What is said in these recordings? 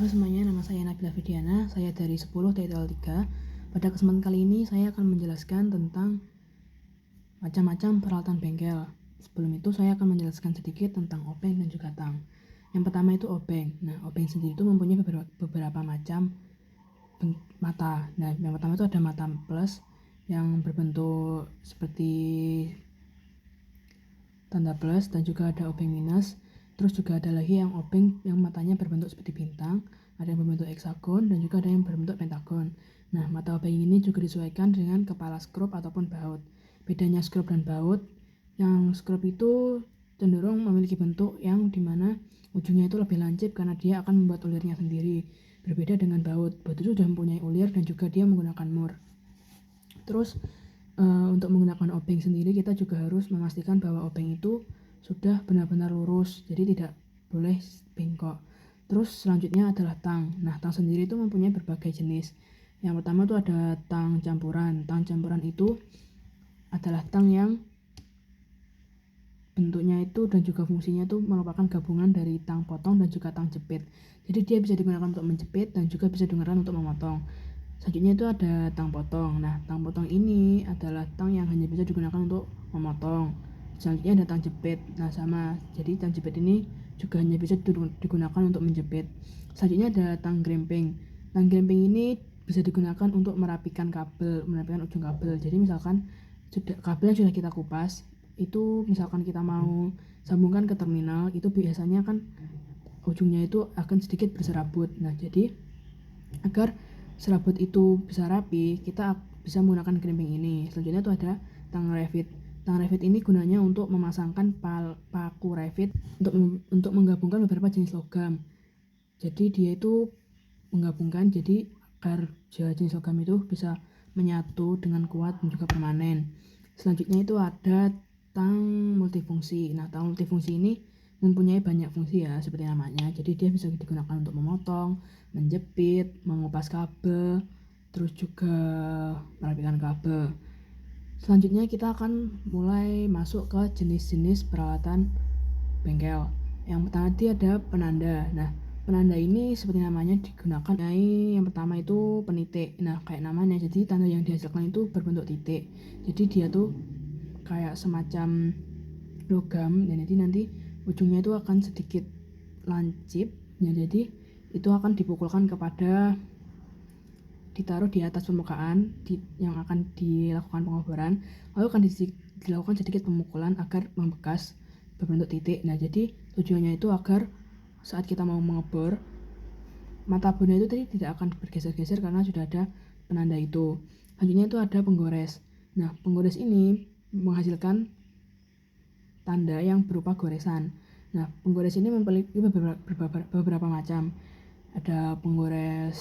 Halo semuanya, nama saya Nabila Fidiana, saya dari 10 TTL3. Pada kesempatan kali ini saya akan menjelaskan tentang macam-macam peralatan bengkel. Sebelum itu saya akan menjelaskan sedikit tentang obeng dan juga tang. Yang pertama itu obeng. Nah, obeng sendiri itu mempunyai beberapa macam mata. Nah, yang pertama itu ada mata plus yang berbentuk seperti tanda plus, dan juga ada obeng minus. Terus juga ada lagi yang obeng yang matanya berbentuk seperti bintang, ada yang berbentuk heksagon, dan juga ada yang berbentuk pentagon. Nah, mata obeng ini juga disesuaikan dengan kepala skrup ataupun baut. Bedanya skrup dan baut, yang skrup itu cenderung memiliki bentuk yang dimana ujungnya itu lebih lancip karena dia akan membuat ulirnya sendiri. Berbeda dengan baut, baut itu sudah mempunyai ulir dan juga dia menggunakan mur. Terus untuk menggunakan obeng sendiri kita juga harus memastikan bahwa obeng itu sudah benar-benar lurus, jadi tidak boleh bengkok. Terus selanjutnya adalah tang. Nah, tang sendiri itu mempunyai berbagai jenis. Yang pertama itu ada tang campuran. Tang campuran itu adalah tang yang bentuknya itu dan juga fungsinya itu merupakan gabungan dari tang potong dan juga tang jepit. Jadi dia bisa digunakan untuk menjepit dan juga bisa digunakan untuk memotong. Selanjutnya itu ada tang potong. Nah, tang potong ini adalah tang yang hanya bisa digunakan untuk memotong. Selanjutnya ada tang jepit. Nah, sama. Jadi tang jepit ini juga hanya bisa digunakan untuk menjepit. Selanjutnya ada tang gremping. Tang gremping ini bisa digunakan untuk merapikan kabel, merapikan ujung kabel. Jadi misalkan kabel yang sudah kita kupas, itu misalkan kita mau sambungkan ke terminal, itu biasanya kan ujungnya itu akan sedikit berserabut. Nah, jadi agar serabut itu bisa rapi, kita bisa menggunakan gremping ini. Selanjutnya itu ada tang revit. Tang revit ini gunanya untuk memasangkan paku revit untuk menggabungkan beberapa jenis logam. Jadi dia itu menggabungkan, jadi agar jenis logam itu bisa menyatu dengan kuat dan juga permanen. Selanjutnya itu ada tang multifungsi. Nah, tang multifungsi ini mempunyai banyak fungsi ya, seperti namanya. Jadi dia bisa digunakan untuk memotong, menjepit, mengupas kabel, terus juga merapikan kabel. Selanjutnya kita akan mulai masuk ke jenis-jenis peralatan bengkel. Yang pertama tadi ada penanda. Nah, penanda ini seperti namanya digunakan. Yang pertama itu penitik. Nah, kayak namanya, jadi tanda yang dihasilkan itu berbentuk titik. Jadi dia tuh kayak semacam logam, dan nanti ujungnya itu akan sedikit lancip. Ya, jadi itu akan dipukulkan kepada, ditaruh di atas permukaan yang akan dilakukan pengoboran, lalu akan dilakukan sedikit pemukulan agar membekas berbentuk titik. Nah, jadi tujuannya itu agar saat kita mau mengebor, mata bornya itu tadi tidak akan bergeser-geser karena sudah ada penanda itu. Selanjutnya itu ada penggores. Nah, penggores ini menghasilkan tanda yang berupa goresan. Nah, penggores ini memiliki beberapa macam. Ada penggores.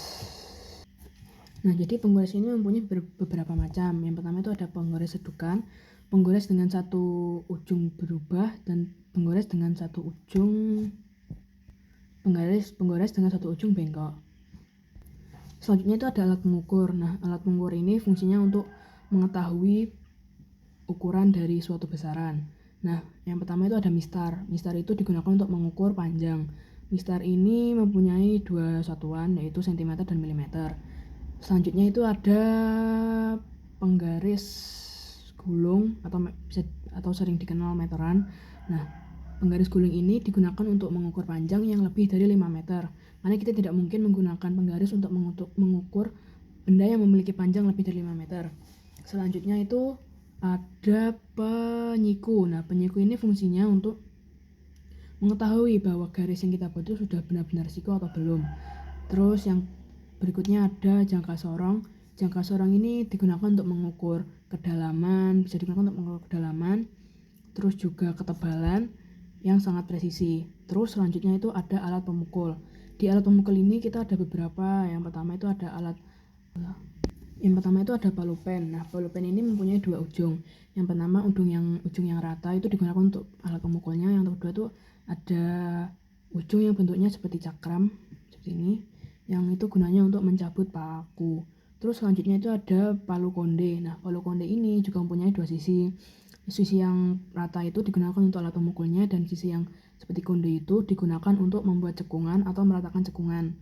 Nah, jadi penggores ini mempunyai beberapa macam. Yang pertama itu ada penggores sedukan, penggores dengan satu ujung berubah, dan penggores dengan satu ujung bengkok. Selanjutnya itu ada alat pengukur. Nah, alat pengukur ini fungsinya untuk mengetahui ukuran dari suatu besaran. Nah, yang pertama itu ada mistar. Mistar itu digunakan untuk mengukur panjang. Mistar ini mempunyai dua satuan, yaitu cm dan mm. Selanjutnya itu ada penggaris gulung atau sering dikenal meteran. Nah, penggaris gulung ini digunakan untuk mengukur panjang yang lebih dari 5 meter. Karena kita tidak mungkin menggunakan penggaris untuk mengukur benda yang memiliki panjang lebih dari 5 meter. Selanjutnya itu ada penyiku. Nah, penyiku ini fungsinya untuk mengetahui bahwa garis yang kita buat itu sudah benar-benar siku atau belum. Terus yang berikutnya ada jangka sorong. Jangka sorong ini digunakan untuk mengukur kedalaman, bisa digunakan untuk mengukur kedalaman, terus juga ketebalan yang sangat presisi. Terus selanjutnya itu ada alat pemukul. Di alat pemukul ini kita ada beberapa. Yang pertama itu ada palu pen. Nah, palu pen ini mempunyai dua ujung. Yang pertama ujung yang rata itu digunakan untuk alat pemukulnya. Yang kedua itu ada ujung yang bentuknya seperti cakram seperti ini, yang itu gunanya untuk mencabut paku. Terus selanjutnya itu ada palu konde. Nah, palu konde ini juga mempunyai dua sisi. Sisi yang rata itu digunakan untuk alat pemukulnya, dan sisi yang seperti konde itu digunakan untuk membuat cekungan atau meratakan cekungan.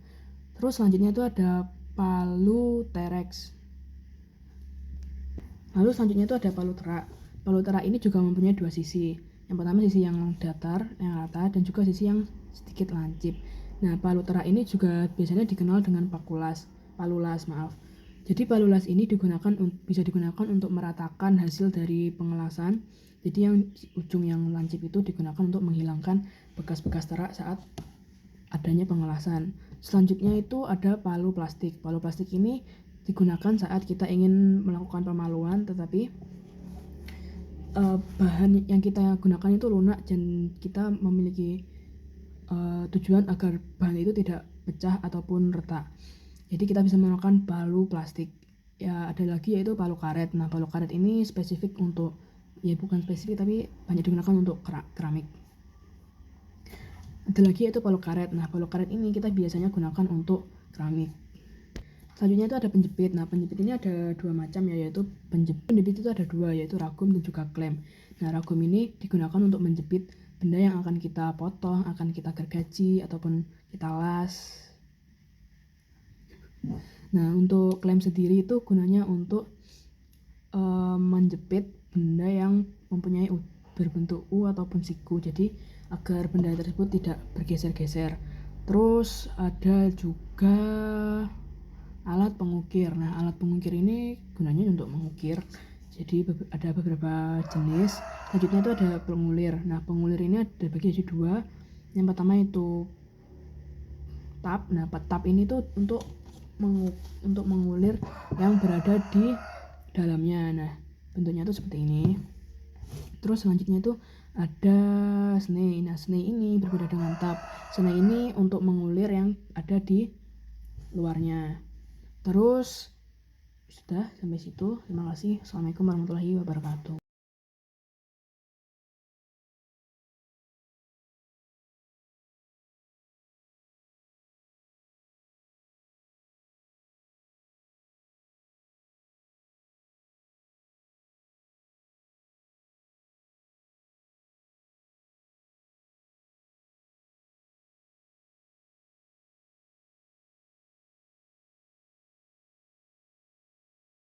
Terus selanjutnya itu ada palu T-Rex. Lalu selanjutnya itu ada palu terak. Palu terak ini juga mempunyai dua sisi. Yang pertama sisi yang datar, yang rata, dan juga sisi yang sedikit lancip. Nah, palu terak ini juga biasanya dikenal dengan palulas, maaf. Jadi palulas ini bisa digunakan untuk meratakan hasil dari pengelasan. Jadi yang ujung yang lancip itu digunakan untuk menghilangkan bekas-bekas terak saat adanya pengelasan. Selanjutnya itu ada palu plastik. Palu plastik ini digunakan saat kita ingin melakukan pemaluan, tetapi bahan yang kita gunakan itu lunak dan kita memiliki tujuan agar bahan itu tidak pecah ataupun retak. Jadi kita bisa menggunakan palu plastik. Ya, ada lagi yaitu palu karet. Nah, palu karet ini spesifik untuk, ya bukan spesifik tapi banyak digunakan untuk keramik. Ada lagi yaitu palu karet. Nah, palu karet ini kita biasanya gunakan untuk keramik. Selanjutnya itu ada penjepit. Nah, penjepit ini ada dua macam ya, yaitu penjepit itu ada dua, yaitu ragum dan juga klem. Nah, ragum ini digunakan untuk menjepit benda yang akan kita potong, akan kita gergaji, ataupun kita las. Nah, untuk klem sendiri itu gunanya untuk menjepit benda yang mempunyai berbentuk U ataupun siku, jadi agar benda tersebut tidak bergeser-geser. Terus ada juga alat pengukir. Nah, alat pengukir ini gunanya untuk mengukir. Jadi ada beberapa jenis. Selanjutnya itu ada pengulir. Nah, pengulir ini ada bagi jadi dua. Yang pertama itu tap. Nah, tap ini tuh untuk mengulir yang berada di dalamnya. Nah, bentuknya tuh seperti ini. Terus selanjutnya itu ada snake. Nah, snake ini berbeda dengan tap. Snake ini untuk mengulir yang ada di luarnya. Terus sudah sampai situ. Terima kasih. Assalamualaikum warahmatullahi wabarakatuh.